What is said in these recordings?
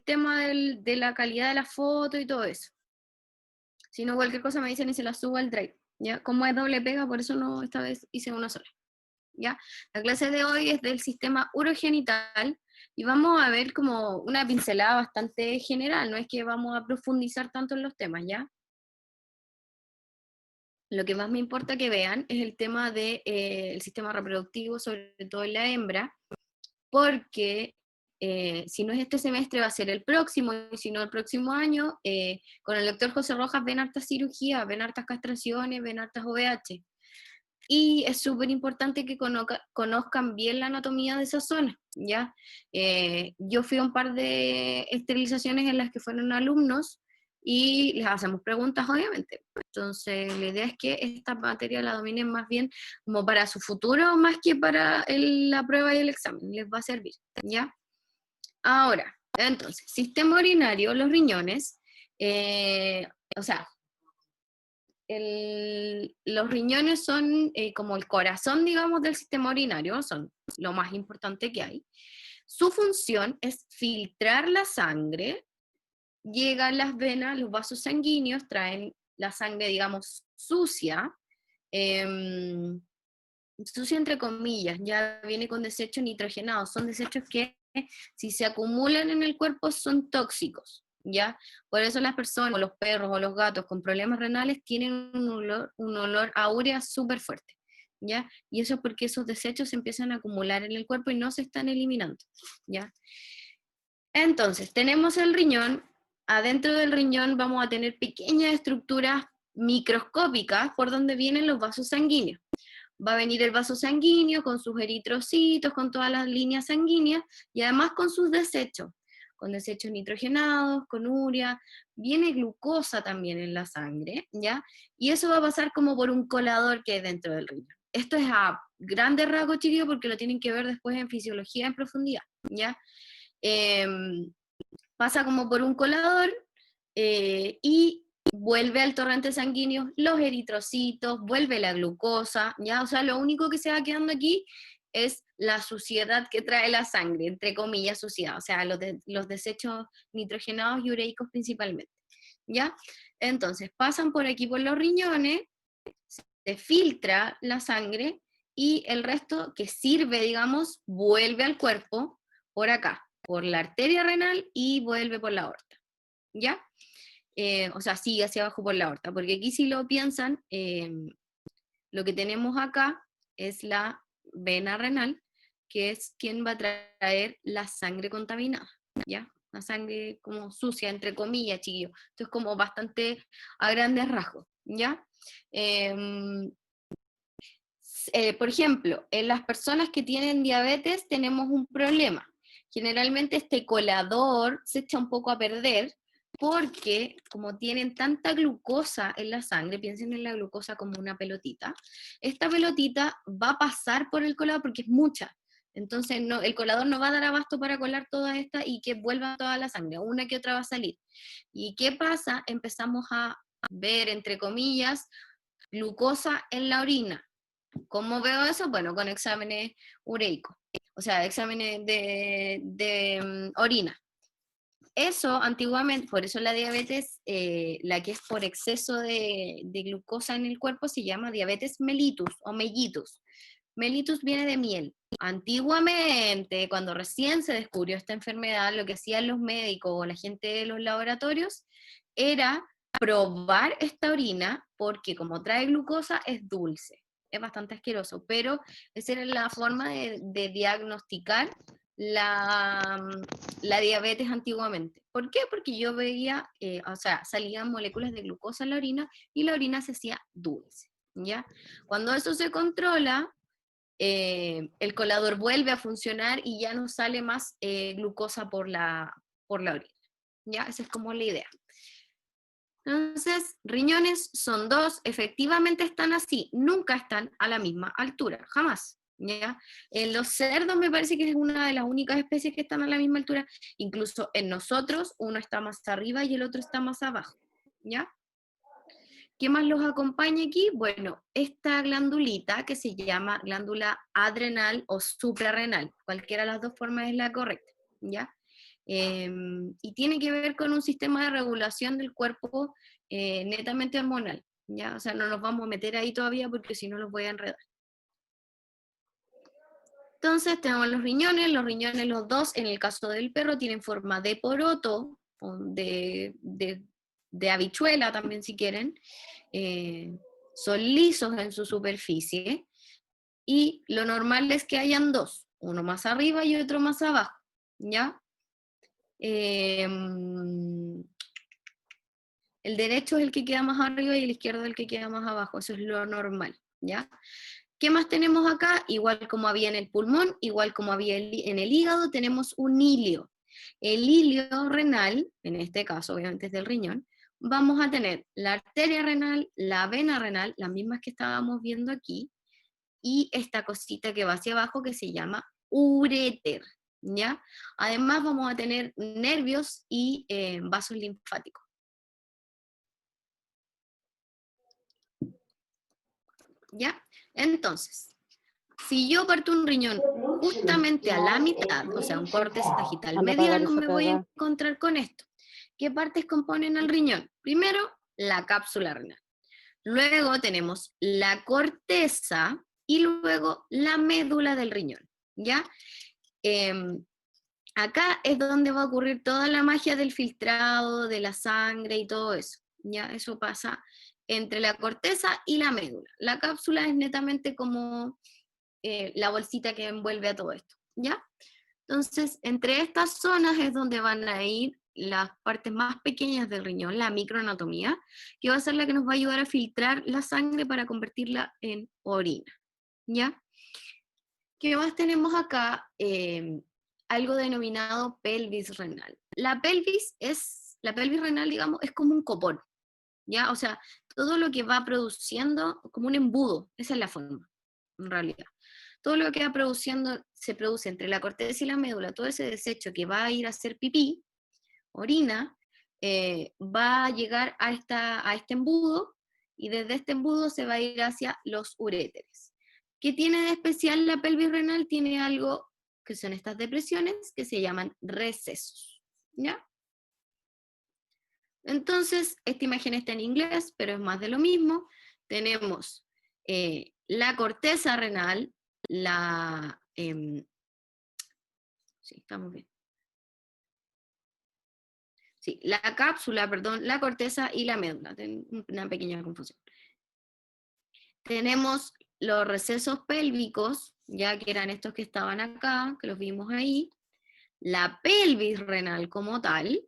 tema de la calidad de la foto y todo eso. Si no, cualquier cosa me dicen y se la subo al Drive, ¿ya? Como es doble pega, por eso no, esta vez hice una sola, ¿ya? La clase de hoy es del sistema urogenital, y vamos a ver como una pincelada bastante general, no es que vamos a profundizar tanto en los temas, ¿ya? Lo que más me importa que vean es el tema del sistema reproductivo, sobre todo en la hembra, porque si no es este semestre va a ser el próximo, y si no el próximo año, con el doctor José Rojas ven hartas cirugías, ven hartas castraciones, ven hartas OVH. Y es súper importante que conozcan bien la anatomía de esa zona, ¿ya? Yo fui a un par de esterilizaciones en las que fueron alumnos y les hacemos preguntas, obviamente. Entonces, la idea es que esta materia la dominen más bien como para su futuro, más que para la prueba y el examen, les va a servir, ¿ya? Ahora, entonces, sistema urinario, los riñones, o sea, los riñones son como el corazón, digamos, del sistema urinario, son lo más importante que hay. Su función es filtrar la sangre, llegan las venas, los vasos sanguíneos, traen la sangre, digamos, sucia, sucia entre comillas, ya viene con desechos nitrogenados, son desechos que si se acumulan en el cuerpo son tóxicos, ¿ya? Por eso las personas, o los perros, o los gatos con problemas renales tienen un olor a urea súper fuerte, ¿ya? Y eso es porque esos desechos se empiezan a acumular en el cuerpo y no se están eliminando, ¿ya? Entonces, tenemos el riñón, adentro del riñón vamos a tener pequeñas estructuras microscópicas por donde vienen los vasos sanguíneos. Va a venir el vaso sanguíneo con sus eritrocitos, con todas las líneas sanguíneas, y además con desechos nitrogenados, con urea, viene glucosa también en la sangre, ¿ya? Y eso va a pasar como por un colador que hay dentro del riñón. Esto es a grandes rasgos, chiquillos, porque lo tienen que ver después en fisiología en profundidad, ¿ya? Pasa como por un colador y vuelve al torrente sanguíneo los eritrocitos, vuelve la glucosa, ¿ya? O sea, lo único que se va quedando aquí es la suciedad que trae la sangre, entre comillas, suciedad, o sea, los desechos nitrogenados y ureicos principalmente, ¿ya? Entonces, pasan por aquí por los riñones, se filtra la sangre y el resto que sirve, digamos, vuelve al cuerpo por acá, por la arteria renal y vuelve por la aorta, ¿ya? O sea, sigue hacia abajo por la aorta, porque aquí si lo piensan, lo que tenemos acá es la vena renal, que es quien va a traer la sangre contaminada, ¿ya? La sangre como sucia, entre comillas, chiquillos. Esto es como bastante a grandes rasgos, ¿ya? Por ejemplo, en las personas que tienen diabetes tenemos un problema. Generalmente este colador se echa un poco a perder porque como tienen tanta glucosa en la sangre, piensen en la glucosa como una pelotita, esta pelotita va a pasar por el colador porque es mucha. Entonces no, el colador no va a dar abasto para colar toda esta y que vuelva toda la sangre, una que otra va a salir. ¿Y qué pasa? Empezamos a ver, entre comillas, glucosa en la orina. ¿Cómo veo eso? Bueno, con exámenes ureicos, o sea, exámenes de orina. Eso antiguamente, por eso la diabetes, la que es por exceso de glucosa en el cuerpo, se llama diabetes mellitus o mellitus. Mellitus viene de miel. Antiguamente, cuando recién se descubrió esta enfermedad, lo que hacían los médicos o la gente de los laboratorios era probar esta orina porque como trae glucosa es dulce. Es bastante asqueroso, pero esa era la forma de diagnosticar la diabetes antiguamente. ¿Por qué? Porque yo veía, o sea, salían moléculas de glucosa en la orina y la orina se hacía dulce, ¿ya? Cuando eso se controla, el colador vuelve a funcionar y ya no sale más glucosa por la orina, ¿ya? Esa es como la idea. Entonces, riñones son dos, efectivamente están así, nunca están a la misma altura, jamás. ¿Ya? En los cerdos me parece que es una de las únicas especies que están a la misma altura, incluso en nosotros uno está más arriba y el otro está más abajo, ¿ya? ¿Qué más los acompaña aquí? Bueno, esta glandulita que se llama glándula adrenal o suprarrenal, cualquiera de las dos formas es la correcta, ¿ya? y tiene que ver con un sistema de regulación del cuerpo netamente hormonal, ¿ya? O sea, no nos vamos a meter ahí todavía porque si no los voy a enredar. Entonces tenemos los riñones los dos, en el caso del perro, tienen forma de poroto, o de habichuela también si quieren, son lisos en su superficie, y lo normal es que hayan dos, uno más arriba y otro más abajo, ¿ya? El derecho es el que queda más arriba y el izquierdo el que queda más abajo, eso es lo normal, ¿ya? ¿Qué más tenemos acá? Igual como había en el pulmón, igual como había en el hígado, tenemos un hilio. El hilio renal, en este caso obviamente es del riñón, vamos a tener la arteria renal, la vena renal, las mismas que estábamos viendo aquí, y esta cosita que va hacia abajo que se llama uréter, ¿ya? Además vamos a tener nervios y vasos linfáticos. ¿Ya? Entonces, si yo parto un riñón justamente a la mitad, o sea, un corte sagital Anda a apagar mediano, esa me voy a cagada. encontrar con esto. ¿Qué partes componen al riñón? Primero, la cápsula renal. Luego tenemos la corteza y luego la médula del riñón, ¿ya? Acá es donde va a ocurrir toda la magia del filtrado, de la sangre y todo eso, ¿ya? Eso pasa entre la corteza y la médula. La cápsula es netamente como la bolsita que envuelve a todo esto, ¿ya? Entonces, entre estas zonas es donde van a ir las partes más pequeñas del riñón, la microanatomía, que va a ser la que nos va a ayudar a filtrar la sangre para convertirla en orina, ¿ya? ¿Qué más tenemos acá? Algo denominado pelvis renal. La pelvis renal, digamos, es como un copón, ¿ya? O sea, todo lo que va produciendo, como un embudo, esa es la forma, en realidad. Todo lo que va produciendo, se produce entre la corteza y la médula, todo ese desecho que va a ir a hacer pipí, orina, va a llegar a este embudo, y desde este embudo se va a ir hacia los uréteres. ¿Qué tiene de especial la pelvis renal? Tiene algo que son estas depresiones que se llaman recesos, ¿ya? Entonces, esta imagen está en inglés, pero es más de lo mismo. Tenemos la corteza renal, sí, estamos bien. Sí, la cápsula, perdón, la corteza y la médula. Tengo una pequeña confusión. Tenemos los recesos pélvicos, ya que eran estos que estaban acá, que los vimos ahí. La pelvis renal como tal,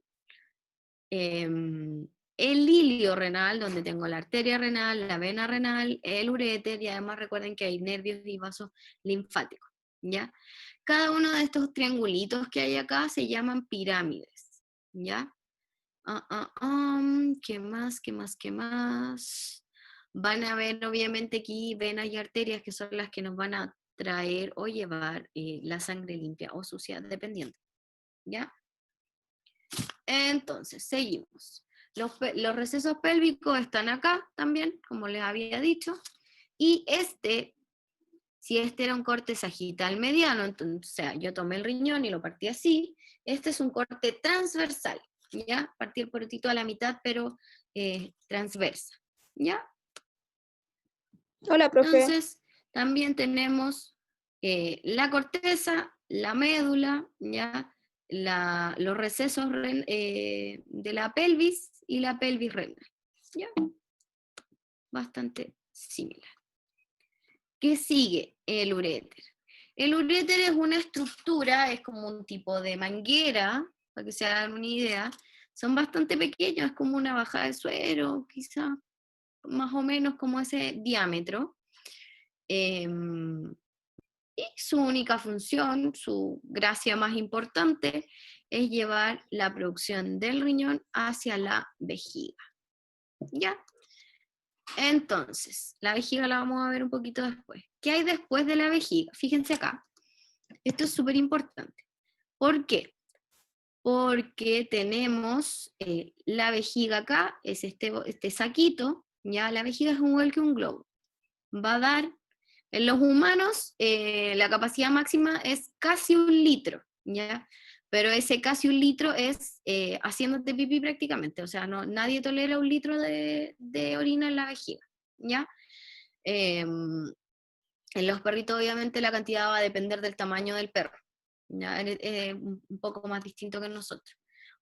el hilio renal, donde tengo la arteria renal, la vena renal, el uréter, y además recuerden que hay nervios y vasos linfáticos, ¿ya? Cada uno de estos triangulitos que hay acá se llaman pirámides, ¿ya? ¿Qué más, qué más, qué más? Van a ver obviamente aquí venas y arterias que son las que nos van a traer o llevar la sangre limpia o sucia, dependiendo, ¿ya? Entonces, seguimos. Los recesos pélvicos están acá también, como les había dicho, y si este era un corte sagital mediano, entonces, o sea, yo tomé el riñón y lo partí así, este es un corte transversal, ¿ya? Partí el porotito a la mitad, pero transversa, ¿ya? Hola, profe. Entonces, también tenemos la corteza, la médula, ¿ya? Los recesos de la pelvis y la pelvis renal, ¿ya? Bastante similar. ¿Qué sigue? El uréter. El uréter es una estructura, es como un tipo de manguera, para que se hagan una idea. Son bastante pequeños, es como una bajada de suero, quizá más o menos como ese diámetro. Y su única función, su gracia más importante, es llevar la producción del riñón hacia la vejiga. ¿Ya? Entonces, la vejiga la vamos a ver un poquito después. ¿Qué hay después de la vejiga? Fíjense acá. Esto es súper importante. ¿Por qué? Porque tenemos la vejiga acá, es este saquito, ya la vejiga es igual que un globo. Va a dar, en los humanos, la capacidad máxima es casi 1 litro, ¿ya? pero ese casi 1 litro es haciéndote pipí prácticamente, o sea, no, nadie tolera 1 litro de orina en la vejiga, ¿ya? En los perritos obviamente la cantidad va a depender del tamaño del perro, ¿ya? Un poco más distinto que en nosotros.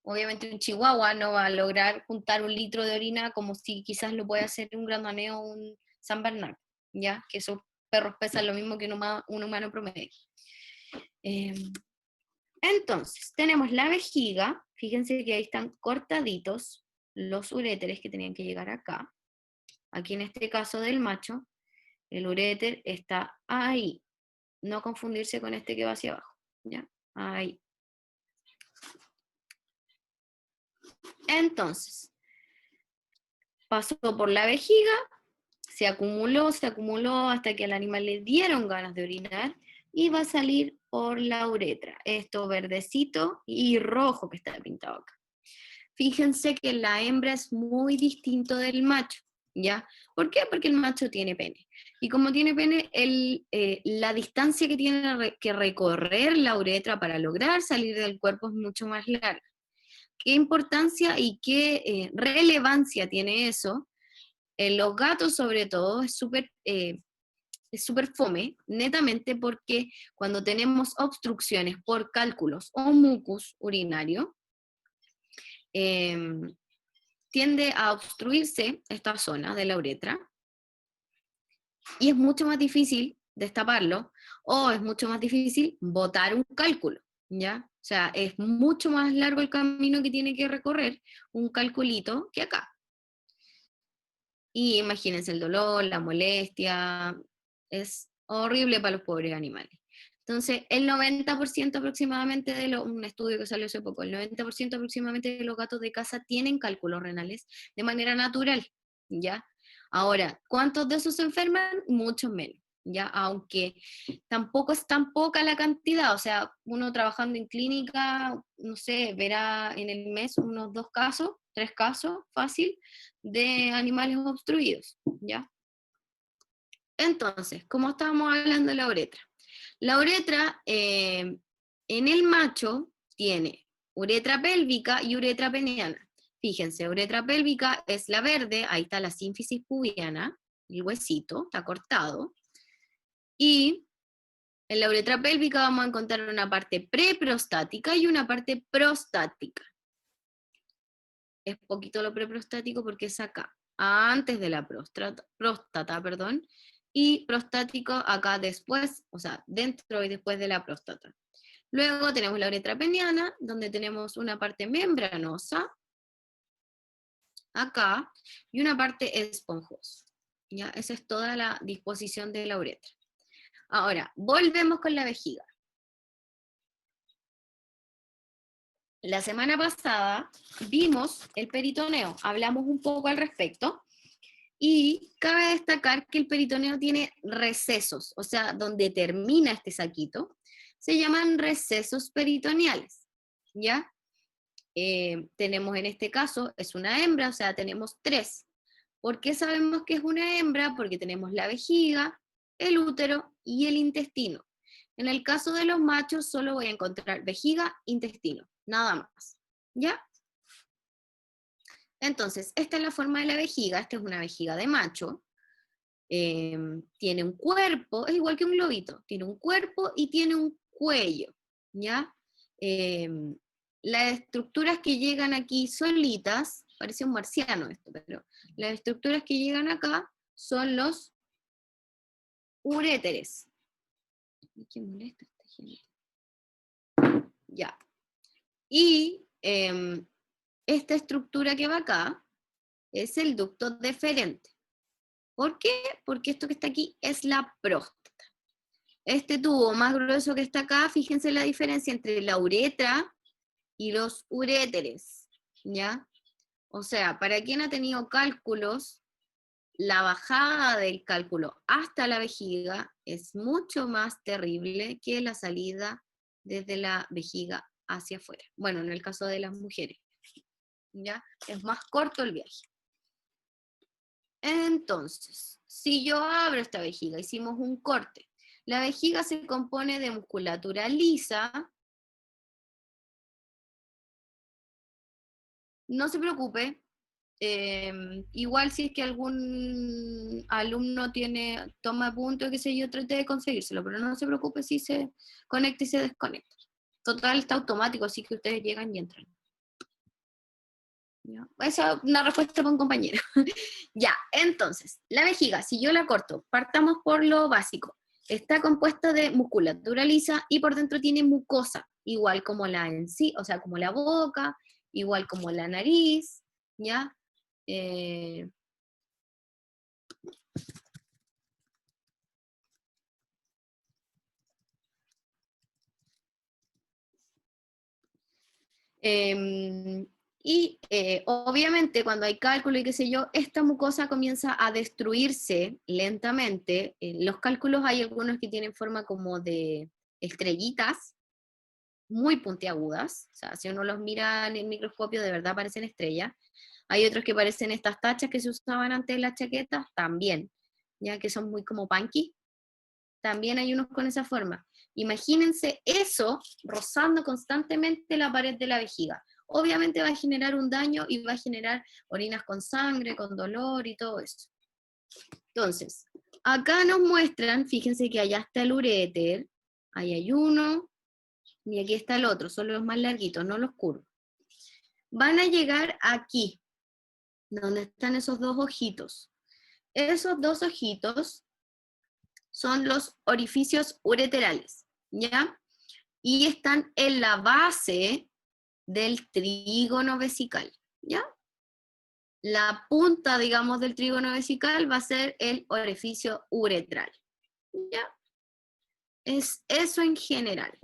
Obviamente un chihuahua no va a lograr juntar 1 litro de orina como si quizás lo puede hacer un gran danés o un San Bernardo, ¿ya? Que esos perros pesan lo mismo que un humano promedio. Entonces, tenemos la vejiga, fíjense que ahí están cortaditos los uréteres que tenían que llegar acá. Aquí en este caso del macho, el uréter está ahí, no confundirse con este que va hacia abajo, ¿ya? Ahí. Entonces, pasó por la vejiga, se acumuló hasta que al animal le dieron ganas de orinar, y va a salir por la uretra, esto verdecito y rojo que está pintado acá. Fíjense que la hembra es muy distinto del macho, ¿ya? ¿Por qué? Porque el macho tiene pene. Y como tiene pene, la distancia que tiene que recorrer la uretra para lograr salir del cuerpo es mucho más larga. ¿Qué importancia y qué relevancia tiene eso? En los gatos, sobre todo, es súper fome, netamente porque cuando tenemos obstrucciones por cálculos o mucus urinario, tiende a obstruirse esta zona de la uretra y es mucho más difícil destaparlo, o es mucho más difícil botar un cálculo, ¿ya? O sea, es mucho más largo el camino que tiene que recorrer un calculito que acá. Y imagínense el dolor, la molestia, es horrible para los pobres animales. Entonces, el 90% aproximadamente un estudio que salió hace poco, el 90% aproximadamente de los gatos de casa tienen cálculos renales de manera natural, ¿ya? Ahora, ¿cuántos de esos se enferman? Muchos menos, ¿ya? Aunque tampoco es tan poca la cantidad, o sea, uno trabajando en clínica, no sé, verá en el mes unos 2 casos, 3 casos, fácil, de animales obstruidos, ¿ya? Entonces, como estábamos hablando de la uretra en el macho tiene uretra pélvica y uretra peniana. Fíjense, uretra pélvica es la verde, ahí está la sínfisis pubiana, el huesito, está cortado, y en la uretra pélvica vamos a encontrar una parte preprostática y una parte prostática. Es poquito lo preprostático porque es acá, antes de la próstata, perdón, y prostático acá después, o sea, dentro y después de la próstata. Luego tenemos la uretra peniana, donde tenemos una parte membranosa, acá, y una parte esponjosa. ¿Ya? Esa es toda la disposición de la uretra. Ahora, volvemos con la vejiga. La semana pasada vimos el peritoneo, hablamos un poco al respecto, y cabe destacar que el peritoneo tiene recesos, o sea, donde termina este saquito, se llaman recesos peritoneales, ¿ya? Tenemos en este caso, es una hembra, o sea, tenemos 3. ¿Por qué sabemos que es una hembra? Porque tenemos la vejiga, el útero y el intestino. En el caso de los machos solo voy a encontrar vejiga, intestino, nada más, ¿ya? Entonces, esta es la forma de la vejiga, esta es una vejiga de macho, tiene un cuerpo, es igual que un globito, tiene un cuerpo y tiene un cuello, ¿ya? Las estructuras que llegan aquí solitas, parece un marciano esto, pero las estructuras que llegan acá son los uréteres. ¿Qué molesta esta gente? Ya. Y esta estructura que va acá es el ducto deferente. ¿Por qué? Porque esto que está aquí es la próstata. Este tubo más grueso que está acá, fíjense la diferencia entre la uretra y los uréteres, ¿ya? O sea, para quien ha tenido cálculos, la bajada del cálculo hasta la vejiga es mucho más terrible que la salida desde la vejiga hacia afuera. Bueno, en el caso de las mujeres, ¿ya? Es más corto el viaje. Entonces, si yo abro esta vejiga, hicimos un corte. La vejiga se compone de musculatura lisa no se preocupe. Igual si es que algún alumno toma punto, qué sé yo, trate de conseguírselo, pero no se preocupe si se conecta y se desconecta. Total, está automático, así que ustedes llegan y entran. ¿Ya? Esa es una respuesta para un compañero. Ya, entonces, la vejiga, si yo la corto, partamos por lo básico. Está compuesta de musculatura lisa y por dentro tiene mucosa, igual como la en sí, o sea, como la boca, igual como la nariz, ¿ya? Eh, obviamente cuando hay cálculo y qué sé yo, esta mucosa comienza a destruirse lentamente. En los cálculos hay algunos que tienen forma como de estrellitas, muy puntiagudas, o sea, si uno los mira en el microscopio de verdad parecen estrellas. Hay otros que parecen estas tachas que se usaban antes en las chaquetas, también, ya que son muy como punky. También hay unos con esa forma. Imagínense eso rozando constantemente la pared de la vejiga. Obviamente va a generar un daño y va a generar orinas con sangre, con dolor y todo eso. Entonces, acá nos muestran, fíjense que allá está el uréter, ahí hay uno, y aquí está el otro, son los más larguitos, no los curvos. Van a llegar aquí, donde están esos dos ojitos. Esos dos ojitos son los orificios ureterales, ¿ya? Y están en la base del trígono vesical, ¿ya? La punta, digamos, del trígono vesical va a ser el orificio uretral, ¿ya? Es eso en general.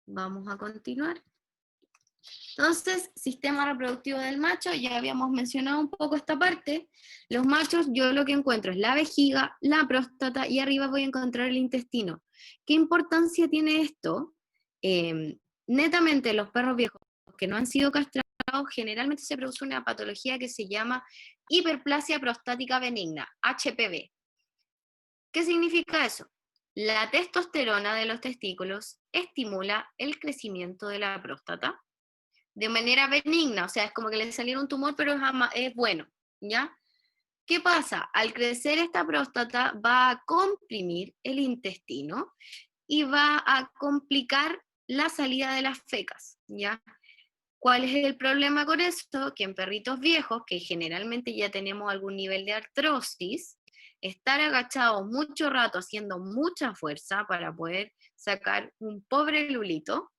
Vamos a continuar. Entonces, sistema reproductivo del macho, ya habíamos mencionado un poco esta parte. Los machos, yo lo que encuentro es la vejiga, la próstata, y arriba voy a encontrar el intestino. ¿Qué importancia tiene esto? Netamente los perros viejos que no han sido castrados, generalmente se produce una patología que se llama hiperplasia prostática benigna, HPV. ¿Qué significa eso? La testosterona de los testículos estimula el crecimiento de la próstata de manera benigna, o sea, es como que le saliera un tumor, pero es bueno, ¿ya? ¿Qué pasa? Al crecer esta próstata va a comprimir el intestino y va a complicar la salida de las fecas, ¿ya? ¿Cuál es el problema con esto? Que en perritos viejos, que generalmente ya tenemos algún nivel de artrosis, estar agachados mucho rato haciendo mucha fuerza para poder sacar un pobre lulito,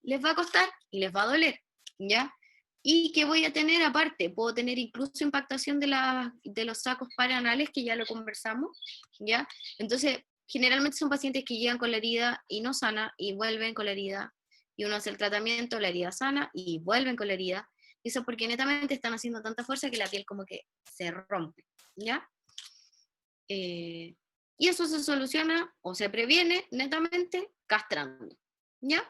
les va a costar y les va a doler, ¿ya? ¿Y qué voy a tener aparte? Puedo tener incluso impactación de los sacos paranales, que ya lo conversamos, ¿ya? Entonces, generalmente son pacientes que llegan con la herida y no sana, y vuelven con la herida, y uno hace el tratamiento, la herida sana, y vuelven con la herida. Eso porque netamente están haciendo tanta fuerza que la piel como que se rompe, ¿ya? Y eso se soluciona o se previene netamente castrando, ¿ya?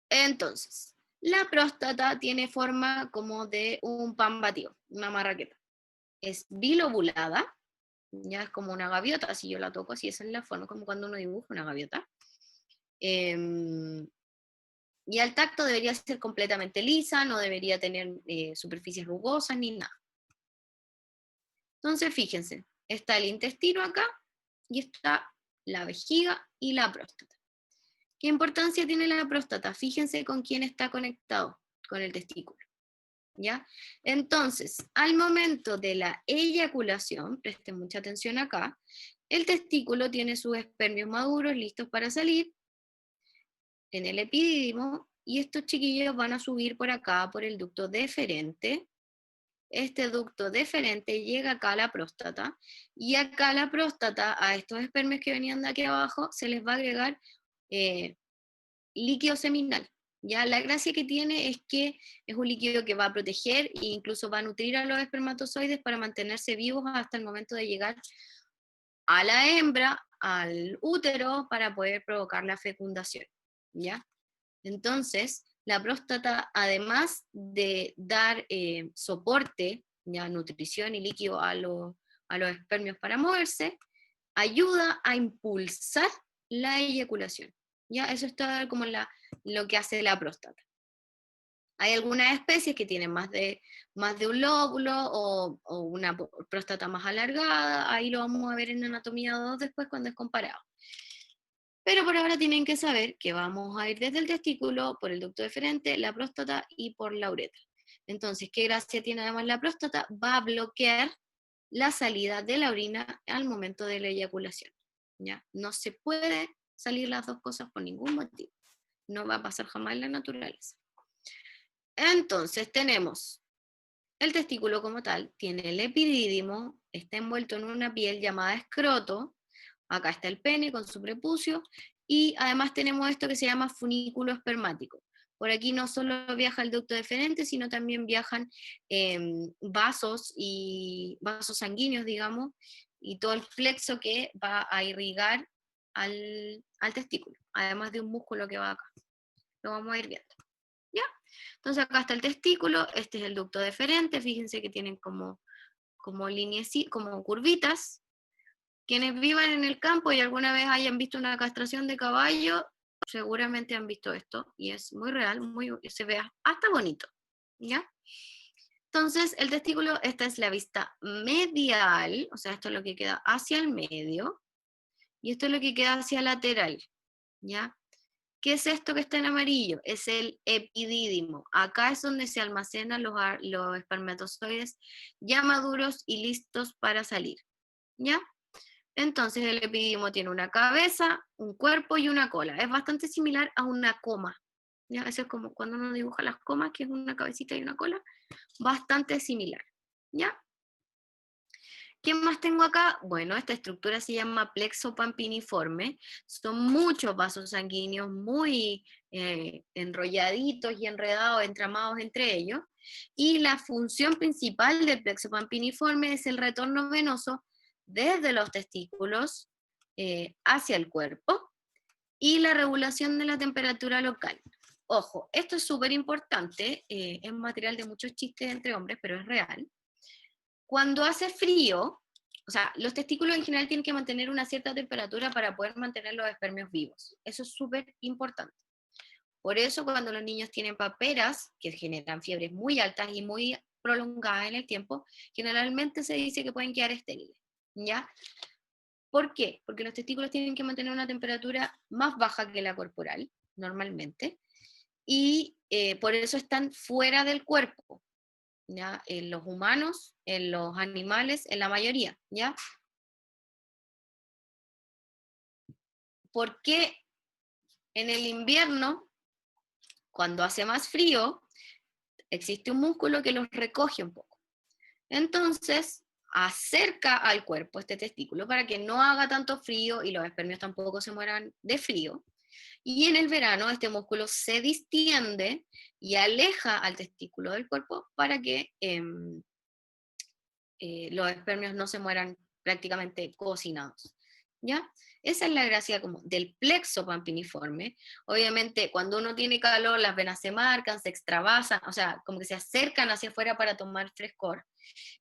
Entonces, la próstata tiene forma como de un pan batido, una marraqueta. Es bilobulada, ya es como una gaviota, si yo la toco así, esa es la forma, como cuando uno dibuja una gaviota. Y al tacto debería ser completamente lisa, no debería tener superficies rugosas ni nada. Entonces, fíjense, está el intestino acá y está la vejiga y la próstata. ¿Qué importancia tiene la próstata? Fíjense con quién está conectado, con el testículo. ¿Ya? Entonces, al momento de la eyaculación, presten mucha atención acá, el testículo tiene sus espermios maduros listos para salir en el epidídimo, y estos chiquillos van a subir por acá, por el ducto deferente. Este ducto deferente llega acá a la próstata, y acá a la próstata, a estos espermios que venían de aquí abajo, se les va a agregar líquido seminal. Ya la gracia que tiene es que es un líquido que va a proteger e incluso va a nutrir a los espermatozoides para mantenerse vivos hasta el momento de llegar a la hembra, al útero, para poder provocar la fecundación, ¿ya? Entonces, la próstata, además de dar soporte, ya, nutrición y líquido a los espermios para moverse, ayuda a impulsar la eyaculación. ¿Ya? Eso es todo como lo que hace la próstata. Hay algunas especies que tienen más de un lóbulo o una próstata más alargada, ahí lo vamos a ver en anatomía 2 después cuando es comparado. Pero por ahora tienen que saber que vamos a ir desde el testículo, por el ducto deferente, la próstata y por la uretra. Entonces, ¿qué gracia tiene además la próstata? Va a bloquear la salida de la orina al momento de la eyaculación. ¿Ya? No se puede salir las dos cosas por ningún motivo. No va a pasar jamás en la naturaleza. Entonces tenemos el testículo como tal, tiene el epidídimo, está envuelto en una piel llamada escroto, acá está el pene con su prepucio, y además tenemos esto que se llama funículo espermático. Por aquí no solo viaja el ducto deferente, sino también viajan vasos y vasos sanguíneos, digamos, y todo el flexo que va a irrigar al testículo, además de un músculo que va acá. Lo vamos a ir viendo. ¿Ya? Entonces acá está el testículo, este es el ducto deferente, fíjense que tienen como líneas, como curvitas. Quienes vivan en el campo y alguna vez hayan visto una castración de caballo, seguramente han visto esto, y es muy real, se ve hasta bonito, ¿ya? Entonces, el testículo, esta es la vista medial, o sea, esto es lo que queda hacia el medio, y esto es lo que queda hacia lateral, ¿ya? ¿Qué es esto que está en amarillo? Es el epidídimo. Acá es donde se almacenan los espermatozoides ya maduros y listos para salir, ¿ya? Entonces el epidídimo tiene una cabeza, un cuerpo y una cola. Es bastante similar a una coma, ¿ya? Eso es como cuando uno dibuja las comas, que es una cabecita y una cola, bastante similar, ¿ya? ¿Qué más tengo acá? Bueno, esta estructura se llama plexo pampiniforme. Son muchos vasos sanguíneos muy enrolladitos y enredados, entramados entre ellos. Y la función principal del plexo pampiniforme es el retorno venoso desde los testículos hacia el cuerpo y la regulación de la temperatura local. Ojo, esto es súper importante, es material de muchos chistes entre hombres, pero es real. Cuando hace frío, o sea, los testículos en general tienen que mantener una cierta temperatura para poder mantener los espermios vivos. Eso es súper importante. Por eso cuando los niños tienen paperas, que generan fiebres muy altas y muy prolongadas en el tiempo, generalmente se dice que pueden quedar estériles, ¿ya? ¿Por qué? Porque los testículos tienen que mantener una temperatura más baja que la corporal, normalmente, y por eso están fuera del cuerpo, ¿ya? En los humanos, en los animales, en la mayoría, ¿ya? Porque en el invierno, cuando hace más frío, existe un músculo que los recoge un poco. Entonces, acerca al cuerpo este testículo para que no haga tanto frío y los espermios tampoco se mueran de frío. Y en el verano este músculo se distiende y aleja al testículo del cuerpo para que los espermios no se mueran prácticamente cocinados, ¿ya? Esa es la gracia como del plexo pampiniforme. Obviamente, cuando uno tiene calor, las venas se marcan, se extravasan, o sea, como que se acercan hacia afuera para tomar frescor.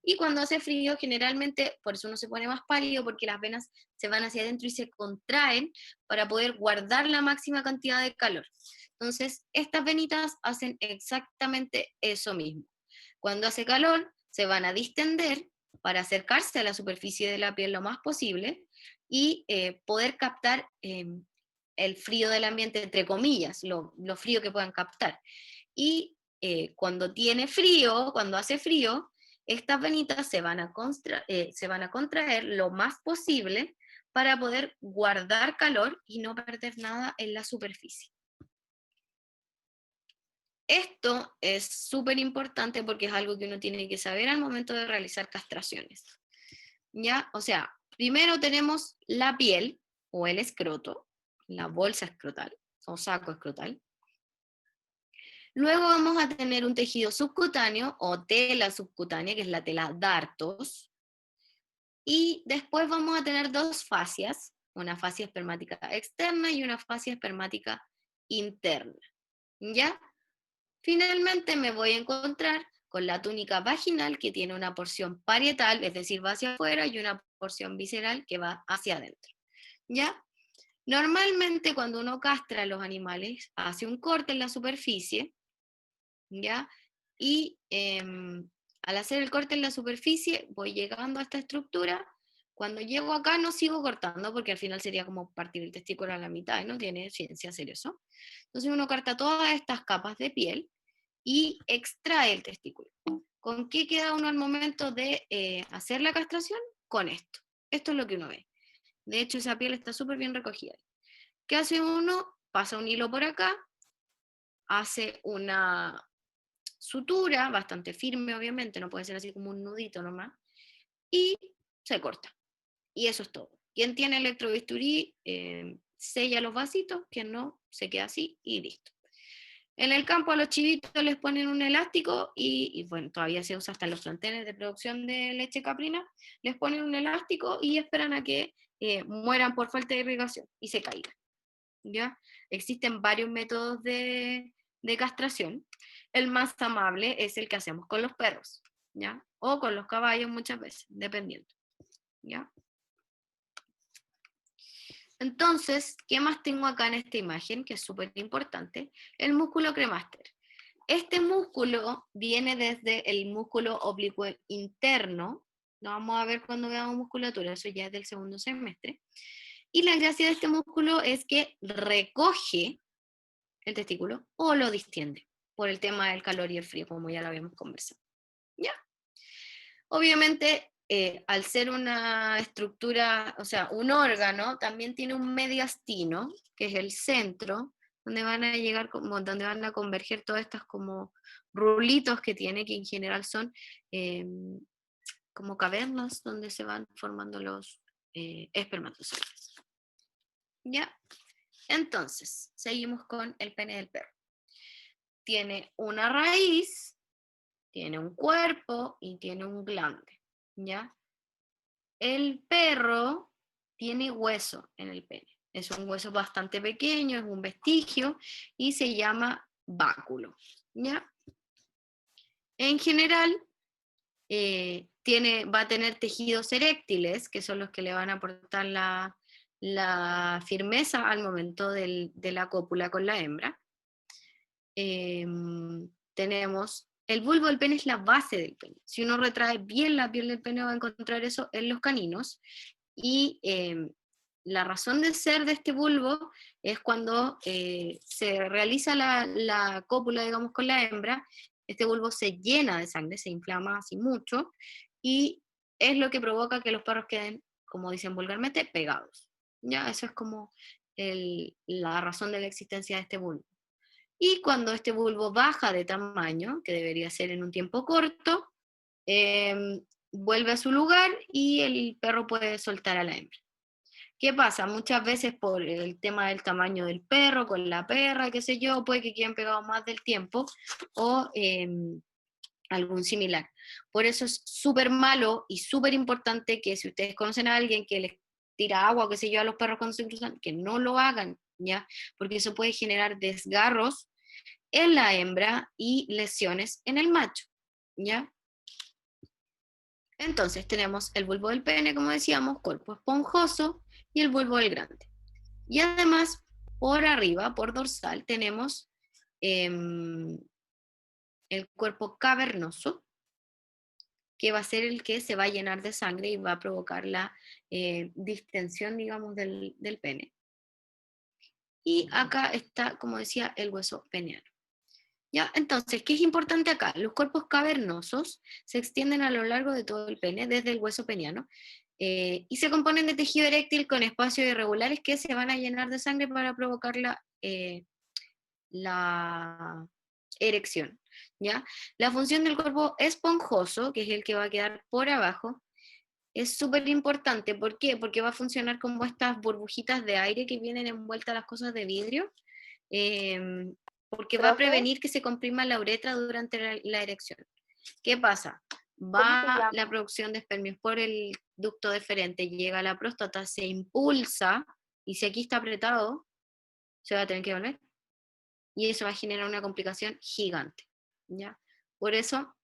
Y cuando hace frío, generalmente, por eso uno se pone más pálido, porque las venas se van hacia adentro y se contraen para poder guardar la máxima cantidad de calor. Entonces, estas venitas hacen exactamente eso mismo. Cuando hace calor, se van a distender para acercarse a la superficie de la piel lo más posible y poder captar el frío del ambiente, entre comillas, lo frío que puedan captar. Y cuando tiene frío, cuando hace frío, estas venitas se van a contraer lo más posible para poder guardar calor y no perder nada en la superficie. Esto es súper importante porque es algo que uno tiene que saber al momento de realizar castraciones. ¿Ya? O sea, primero tenemos la piel o el escroto, la bolsa escrotal o saco escrotal. Luego vamos a tener un tejido subcutáneo o tela subcutánea, que es la tela Dartos. Y después vamos a tener dos fascias, una fascia espermática externa y una fascia espermática interna. ¿Ya? Finalmente me voy a encontrar con la túnica vaginal, que tiene una porción parietal, es decir, va hacia afuera, y una porción visceral que va hacia adentro. ¿Ya? Normalmente cuando uno castra a los animales, hace un corte en la superficie, ¿ya? Y al hacer el corte en la superficie, voy llegando a esta estructura. Cuando llego acá no sigo cortando, porque al final sería como partir el testículo a la mitad, y no tiene ciencia hacer eso. Entonces uno corta todas estas capas de piel y extrae el testículo. ¿Con qué queda uno al momento de hacer la castración? Con esto. Esto es lo que uno ve. De hecho, esa piel está súper bien recogida. ¿Qué hace uno? Pasa un hilo por acá, hace una sutura bastante firme, obviamente, no puede ser así como un nudito nomás, y se corta. Y eso es todo. Quien tiene electrobisturí sella los vasitos, quien no, se queda así y listo. En el campo a los chivitos les ponen un elástico y bueno, todavía se usa hasta en los planteles de producción de leche caprina, les ponen un elástico y esperan a que mueran por falta de irrigación y se caigan. ¿Ya? Existen varios métodos de castración. El más amable es el que hacemos con los perros, ¿ya? O con los caballos muchas veces, dependiendo, ¿ya? Entonces, ¿qué más tengo acá en esta imagen? Que es súper importante. El músculo cremaster. Este músculo viene desde el músculo oblicuo interno. Lo vamos a ver cuando veamos musculatura, eso ya es del segundo semestre. Y la gracia de este músculo es que recoge el testículo o lo distiende por el tema del calor y el frío, como ya lo habíamos conversado. ¿Ya? Obviamente, al ser una estructura, o sea, un órgano, también tiene un mediastino, que es el centro, donde van a llegar, como, donde van a converger todas estas como rulitos que tiene, que en general son como cavernas donde se van formando los espermatozoides. ¿Ya? Entonces, seguimos con el pene del perro. Tiene una raíz, tiene un cuerpo y tiene un glande, ¿ya? El perro tiene hueso en el pene. Es un hueso bastante pequeño, es un vestigio y se llama báculo, ¿ya? En general, va a tener tejidos eréctiles, que son los que le van a aportar la firmeza al momento de la cópula con la hembra. Tenemos el bulbo del pene, es la base del pene. Si uno retrae bien la piel del pene va a encontrar eso en los caninos, y la razón de ser de este bulbo es cuando se realiza la cópula, digamos, con la hembra, este bulbo se llena de sangre, se inflama así mucho, y es lo que provoca que los perros queden, como dicen vulgarmente, pegados. ¿Ya? Eso es como la razón de la existencia de este bulbo. Y cuando este bulbo baja de tamaño, que debería ser en un tiempo corto, vuelve a su lugar y el perro puede soltar a la hembra. ¿Qué pasa? Muchas veces por el tema del tamaño del perro, con la perra, qué sé yo, puede que queden pegados más del tiempo o algún similar. Por eso es súper malo y súper importante que si ustedes conocen a alguien que les tira agua, qué sé yo, a los perros cuando se cruzan, que no lo hagan, ¿ya? Porque eso puede generar desgarros en la hembra y lesiones en el macho, ¿ya? Entonces tenemos el bulbo del pene, como decíamos, cuerpo esponjoso y el bulbo del grande. Y además, por arriba, por dorsal, tenemos el cuerpo cavernoso, que va a ser el que se va a llenar de sangre y va a provocar la distensión, digamos, del pene. Y acá está, como decía, el hueso peneano. ¿Ya? Entonces, ¿qué es importante acá? Los cuerpos cavernosos se extienden a lo largo de todo el pene, desde el hueso peniano, y se componen de tejido eréctil con espacios irregulares que se van a llenar de sangre para provocar la erección. ¿Ya? La función del cuerpo esponjoso, que es el que va a quedar por abajo, es súper importante. ¿Por qué? Porque va a funcionar como estas burbujitas de aire que vienen envueltas a las cosas de vidrio, porque va a Profe, prevenir que se comprima la uretra durante la erección. ¿Qué pasa? ¿cómo se Va la llama? producción de espermios por el ducto deferente, llega a la próstata, se impulsa, y si aquí está apretado, se va a tener que volver, y eso va a generar una complicación gigante, ¿ya? Por eso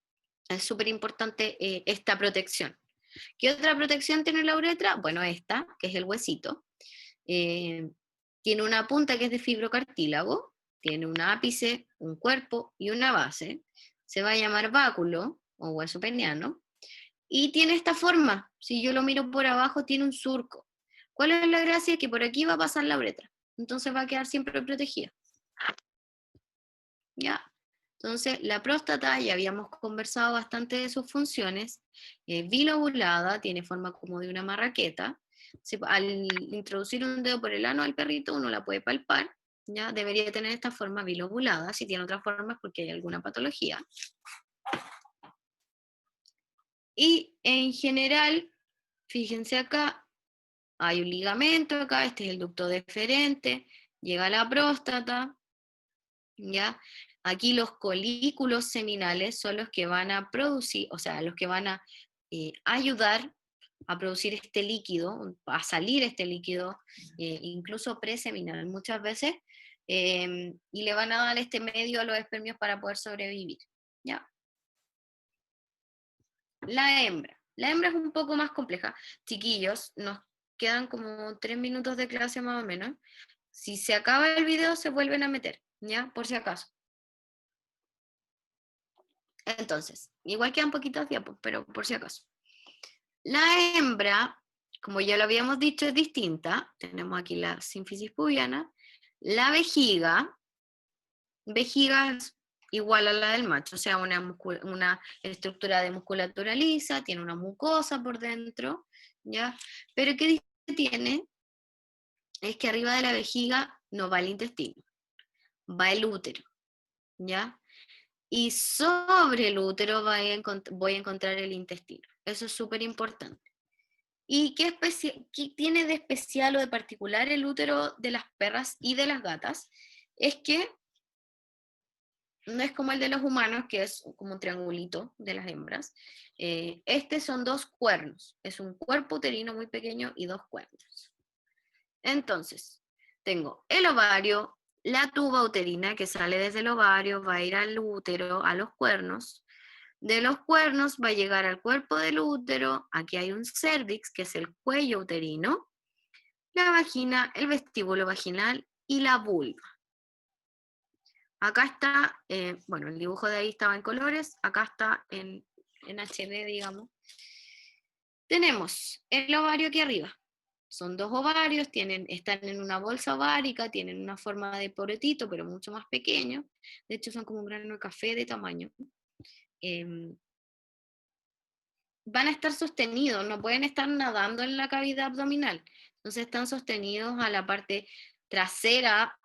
es súper importante esta protección. ¿Qué otra protección tiene la uretra? Bueno, esta, que es el huesito. Eh, Tiene una punta que es de fibrocartílago, tiene un ápice, un cuerpo y una base, se va a llamar báculo o hueso peniano, y tiene esta forma. Si yo lo miro por abajo, tiene un surco. ¿Cuál es la gracia? Que por aquí va a pasar la uretra, entonces va a quedar siempre protegida. ¿Ya? Entonces, la próstata, ya habíamos conversado bastante de sus funciones, bilobulada, tiene forma como de una marraqueta. Al introducir un dedo por el ano al perrito, uno la puede palpar, ¿ya? Debería tener esta forma bilobulada. Si tiene otra forma es porque hay alguna patología. Y en general, fíjense acá, hay un ligamento acá, este es el ducto deferente, llega a la próstata, ¿ya? Aquí los colículos seminales son los que van a producir, o sea, los que van a ayudar a producir este líquido, a salir este líquido, incluso preseminal muchas veces, y le van a dar este medio a los espermios para poder sobrevivir, ¿ya? La hembra. La hembra es un poco más compleja. Chiquillos, nos quedan como 3 minutos de clase más o menos. Si se acaba el video, se vuelven a meter, ¿ya? Por si acaso. Entonces, igual quedan poquitos tiempos, pero por si acaso. La hembra, como ya lo habíamos dicho, es distinta. Tenemos aquí la sínfisis pubiana. La vejiga es igual a la del macho, o sea, una estructura de musculatura lisa, tiene una mucosa por dentro, ¿ya? Pero ¿qué tiene? Es que arriba de la vejiga no va el intestino, va el útero, ¿ya? Y sobre el útero voy a encontrar el intestino. Eso es súper importante. ¿Y qué tiene de especial o de particular el útero de las perras y de las gatas? Es que no es como el de los humanos, que es como un triangulito de las hembras. Este son 2 cuernos. Es un cuerpo uterino muy pequeño y 2 cuernos. Entonces, tengo el ovario, la tuba uterina que sale desde el ovario, va a ir al útero, a los cuernos. De los cuernos va a llegar al cuerpo del útero. Aquí hay un cervix, que es el cuello uterino, la vagina, el vestíbulo vaginal y la vulva. Acá está, bueno, el dibujo de ahí estaba en colores, acá está en HD, digamos. Tenemos el ovario aquí arriba. Son 2 ovarios, están en una bolsa ovárica, tienen una forma de porotito, pero mucho más pequeño. De hecho, son como un grano de café de tamaño. Van a estar sostenidos, no pueden estar nadando en la cavidad abdominal. Entonces están sostenidos a la parte trasera,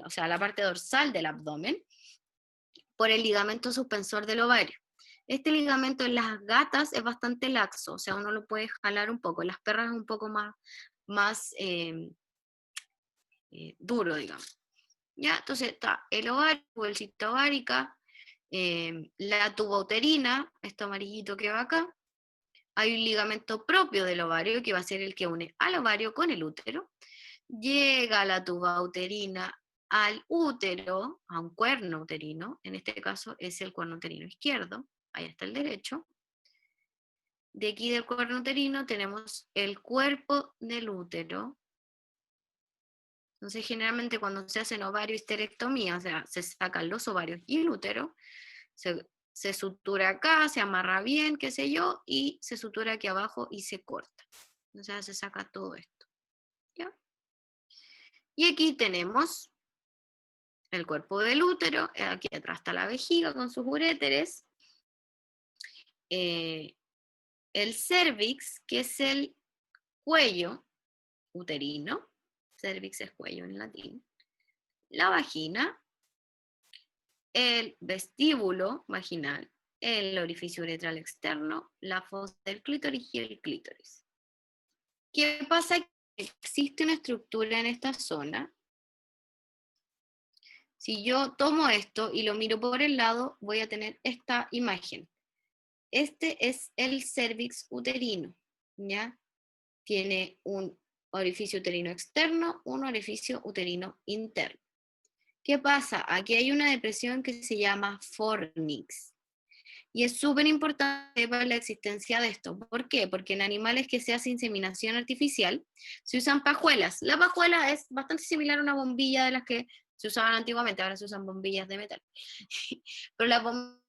o sea, a la parte dorsal del abdomen, por el ligamento suspensor del ovario. Este ligamento en las gatas es bastante laxo, o sea, uno lo puede jalar un poco. En las perras es un poco más duro, digamos. ¿Ya? Entonces está el ovario, bolsita ovárica, la tuba uterina, esto amarillito que va acá. Hay un ligamento propio del ovario que va a ser el que une al ovario con el útero. Llega a la tuba uterina al útero, a un cuerno uterino, en este caso es el cuerno uterino izquierdo, ahí está el derecho. De aquí del cuerno uterino tenemos el cuerpo del útero. Entonces generalmente cuando se hacen ovario histerectomía, o sea, se sacan los ovarios y el útero, se sutura acá, se amarra bien, qué sé yo, y se sutura aquí abajo y se corta. O sea, se saca todo esto. ¿Ya? Y aquí tenemos el cuerpo del útero, aquí atrás está la vejiga con sus uréteres, el cervix, que es el cuello uterino, cervix es cuello en latín, la vagina, el vestíbulo vaginal, el orificio uretral externo, la fosa del clítoris y el clítoris. ¿Qué pasa? Existe una estructura en esta zona. Si yo tomo esto y lo miro por el lado, voy a tener esta imagen. Este es el cervix uterino, ¿ya? Tiene un orificio uterino externo, un orificio uterino interno. ¿Qué pasa? Aquí hay una depresión que se llama fornix. Y es súper importante para la existencia de esto. ¿Por qué? Porque en animales que se hace inseminación artificial se usan pajuelas. La pajuela es bastante similar a una bombilla de las que Se usaban antiguamente, ahora se usan bombillas de metal. Pero las bombillas